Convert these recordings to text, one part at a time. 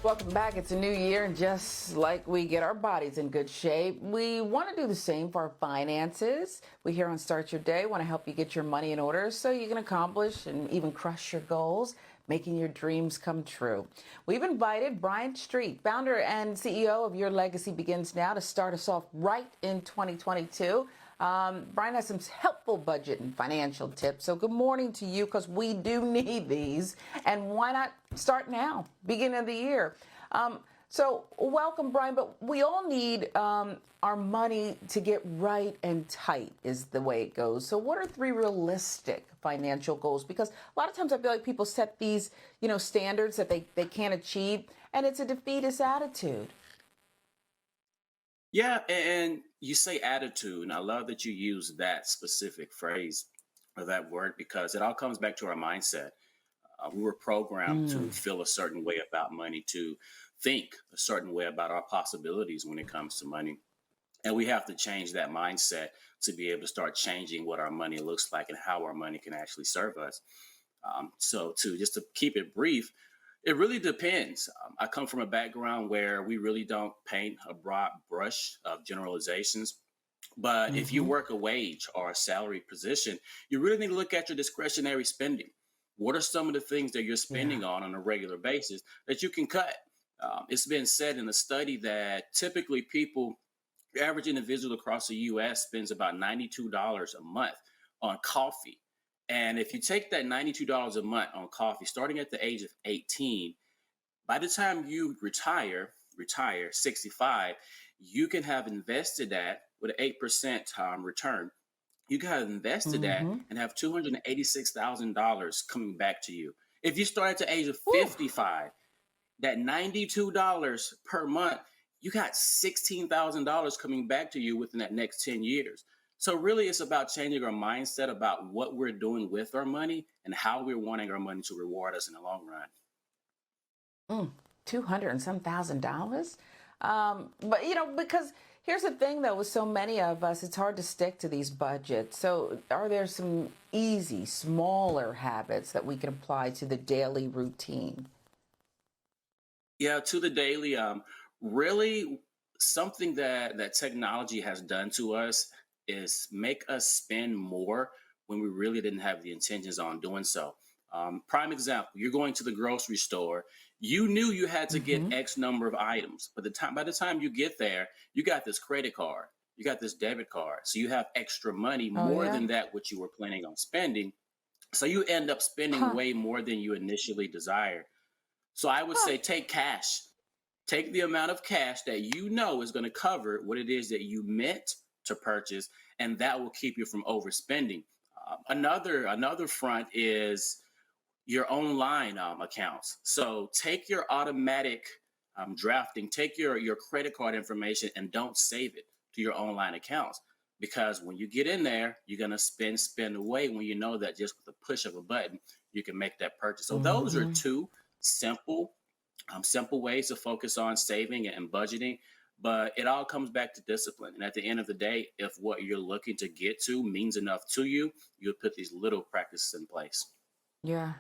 Welcome back. It's a new year, and just like we get our bodies in good shape, we want to do the same for our finances. We here on Start Your Day want to help you get your money in order so you can accomplish and even crush your goals, making your dreams come true. We've invited Brian Street, founder and CEO of Your Legacy Begins Now, to start us off right in 2022. Brian has some helpful budget and financial tips. So good morning to you, because we do need these. And why not start now, beginning of the year? So welcome, Brian. But we all need our money to get right and tight is the way it goes. So what are three realistic financial goals? Because a lot of times I feel like people set these, standards that they can't achieve, and it's a defeatist attitude. Yeah, and you say attitude, and I love that you use that specific phrase or that word because it all comes back to our mindset. We were programmed to Mm. feel a certain way about money, to think a certain way about our possibilities when it comes to money. And we have to change that mindset to be able to start changing what our money looks like and how our money can actually serve us. So just to keep it brief, it really depends. I come from a background where we really don't paint a broad brush of generalizations. But if you Hmm. work a wage or a salary position, you really need to look at your discretionary spending. What are some of the things that you're Yeah. spending on a regular basis that you can cut? It's been said in a study that typically people, the average individual across the US spends about $92 a month on coffee. And if you take that $92 a month on coffee, starting at the age of 18, by the time you retire 65, you can have invested that with an 8% return. You can have invested that Hmm. and have $286,000 coming back to you. If you start at the age of Woo. 55, that $92 per month, you got $16,000 coming back to you within that next 10 years. So really it's about changing our mindset about what we're doing with our money and how we're wanting our money to reward us in the long run. Mm, 200 and some $1,000. But because here's the thing though, with so many of us, it's hard to stick to these budgets. So are there some easy, smaller habits that we can apply to the daily routine? Yeah, to the daily, really something that technology has done to us is make us spend more when we really didn't have the intentions on doing so. Prime example, you're going to the grocery store. You knew you had to get Hmm. X number of items, but by the time you get there, you got this credit card, you got this debit card, so you have extra money Oh, more yeah. than that what you were planning on spending. So you end up spending Huh. way more than you initially desired. So I would Huh. say take cash. Take the amount of cash that you know is going to cover what it is that you meant to purchase, and that will keep you from overspending. Another front is your online accounts. So take your automatic drafting, take your credit card information, and don't save it to your online accounts. Because when you get in there, you're gonna spend away when you know that just with the push of a button, you can make that purchase. So those are Hmm. two simple simple ways to focus on saving and budgeting. But it all comes back to discipline. And at the end of the day, if what you're looking to get to means enough to you, you'll put these little practices in place. Yeah.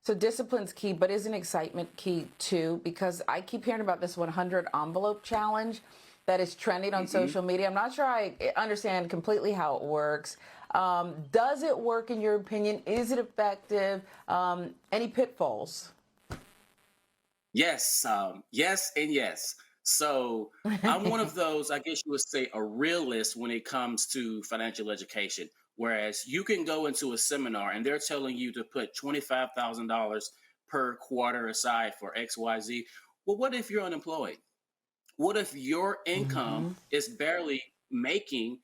So discipline's key, but isn't excitement key too? Because I keep hearing about this 100 envelope challenge that is trending on Mhm. social media. I'm not sure I understand completely how it works. Does it work in your opinion? Is it effective? Any pitfalls? Yes, yes, and yes. So I'm one of those, I guess you would say, a realist when it comes to financial education. Whereas you can go into a seminar and they're telling you to put $25,000 per quarter aside for XYZ. Well, what if you're unemployed? What if your income Hmm. is barely making,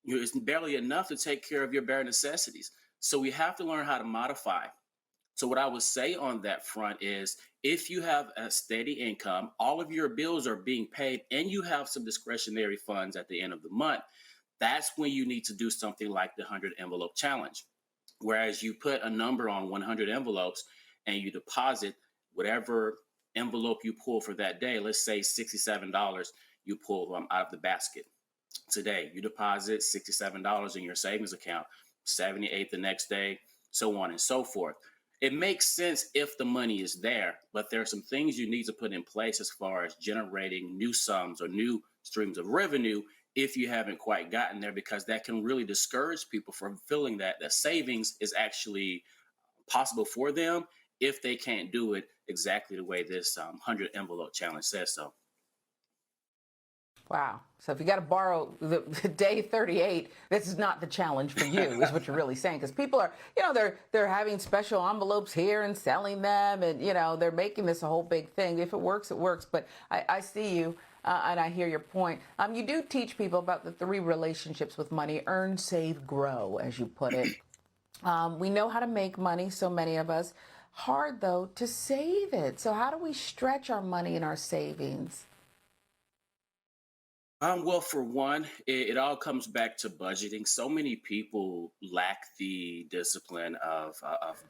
it's barely enough to take care of your bare necessities? So we have to learn how to modify. So, what I would say on that front is if you have a steady income, all of your bills are being paid, and you have some discretionary funds at the end of the month, that's when you need to do something like the 100 envelope challenge. Whereas you put a number on 100 envelopes and you deposit whatever envelope you pull for that day, let's say $67 you pull out of the basket today. You deposit $67 in your savings account, 78 the next day, so on and so forth. It makes sense if the money is there, but there are some things you need to put in place as far as generating new sums or new streams of revenue if you haven't quite gotten there, because that can really discourage people from feeling that the savings is actually possible for them if they can't do it exactly the way this 100 envelope challenge says so. Wow. So if you got to borrow the day 38, this is not the challenge for you, is what you're really saying. Because people are, they're having special envelopes here and selling them, and they're making this a whole big thing. If it works, it works. But I see you, and I hear your point. You do teach people about the 3 relationships with money: earn, save, grow, as you put it. We know how to make money, so many of us. Hard though to save it. So how do we stretch our money and our savings? Well, for one, it all comes back to budgeting. So many people lack the discipline of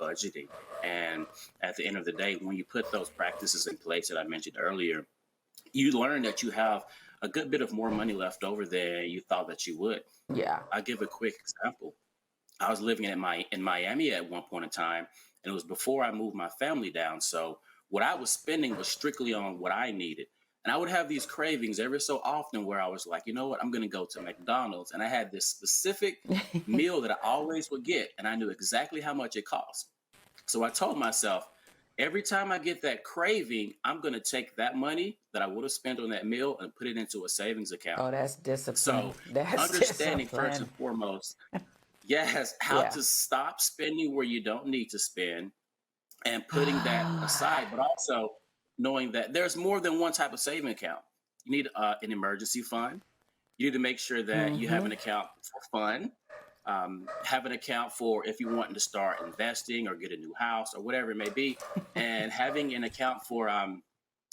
budgeting. And at the end of the day, when you put those practices in place that I mentioned earlier, you learn that you have a good bit of more money left over than you thought that you would. Yeah. I'll give a quick example. I was living in Miami at one point in time, and it was before I moved my family down. So what I was spending was strictly on what I needed. And I would have these cravings every so often where I was like, you know what, I'm going to go to McDonald's. And I had this specific meal that I always would get, and I knew exactly how much it cost. So I told myself, every time I get that craving, I'm going to take that money that I would have spent on that meal and put it into a savings account. Oh, that's discipline. So That's understanding first and discipline. foremost, yes, how Yeah. to stop spending where you don't need to spend and putting that aside, but also knowing that there's more than one type of saving account. You need an emergency fund. You need to make sure that you have hmm an account for fun, have an account for if you want to start investing or get a new house or whatever it may be, and having an account for your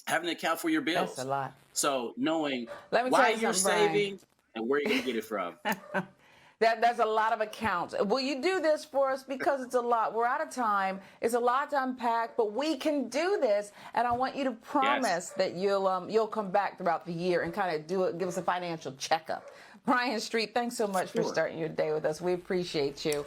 That's a bills. lot. So knowing Let me tell why you you're something, Brian. saving and where you're going to get it from. That's a lot of accounts. Will you do this for us, because it's a lot? We're out of time. It's a lot to unpack, but we can do this. And I want you to Yes. promise that you'll come back throughout the year and kind of do it, give us a financial checkup. Brian Street, thanks so much for Sure. starting your day with us. We appreciate you.